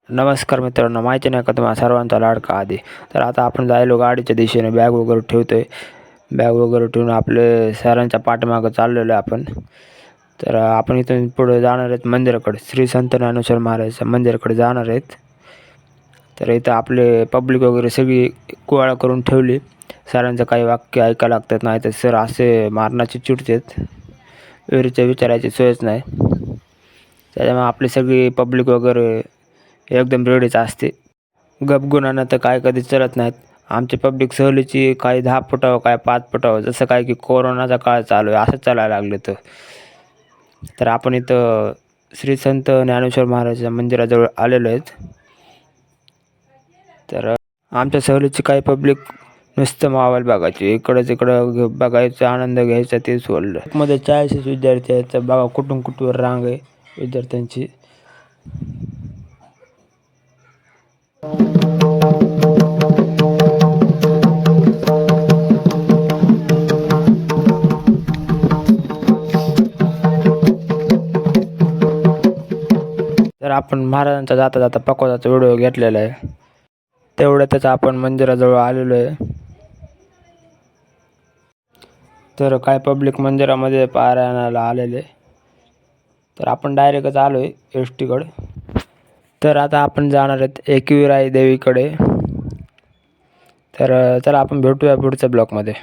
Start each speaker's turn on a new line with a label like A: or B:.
A: नमस्कार मित्रांनो, माहिती नाही का तुम्हाला सर्वांचा लाडका आधी. तर आता आपण जायलो गाडीच्या दिशेने, बॅग वगैरे ठेवतोय. बॅग वगैरे ठेवून आपले सरांच्या पाठीमागं चाललेलो आहे आपण. तर आपण इथून पुढे जाणार आहेत मंदिराकडे, श्री संत ज्ञानेश्वर महाराजांच्या मंदिराकडे जाणार आहेत. तर इथं आपले पब्लिक वगैरे सगळी गोळा करून ठेवली. सरांचं काही वाक्य ऐकायला लागतात, नाही तर सर असे मारण्याची चिडतात. विहिरीच्या विचारायची सोयच नाही. त्याच्यामुळे आपली सगळी पब्लिक वगैरे एकदम रेडीच असते. गपगुणानं तर काय कधी चलत नाहीत. आमची पब्लिक सहलीची काही 10 फुटावं, काय 5 फुटावं, जसं काय की कोरोनाचा काळ चालू आहे असं चालायला लागले. तर आपण इथं श्री संत ज्ञानेश्वर महाराजांच्या मंदिराजवळ आलेलो आहेत. तर आमच्या सहलीची काही पब्लिक नुसतं मोबाईल बघायची, इकडं तिकडं बघायचं, आनंद घ्यायचा ते सोडलं. मध्ये 40 विद्यार्थी आहेत. तर बघा कुठून कुठवर रांग आहे विद्यार्थ्यांची. तर आपण महाराजांचा जाता जाता पकवाजाचा व्हिडिओ घेतलेला आहे. तेवढ्यातच आपण मंदिराजवळ आलेलो आहे. तर काय पब्लिक मंदिरामध्ये पारायणाला आलेले. तर आपण डायरेक्टच आलो आहे एस टीकडे. तर आता आपण जाणार आहेत एकविराई देवीकडे. तर चला आपण भेटूया पुढच्या ब्लॉकमध्ये.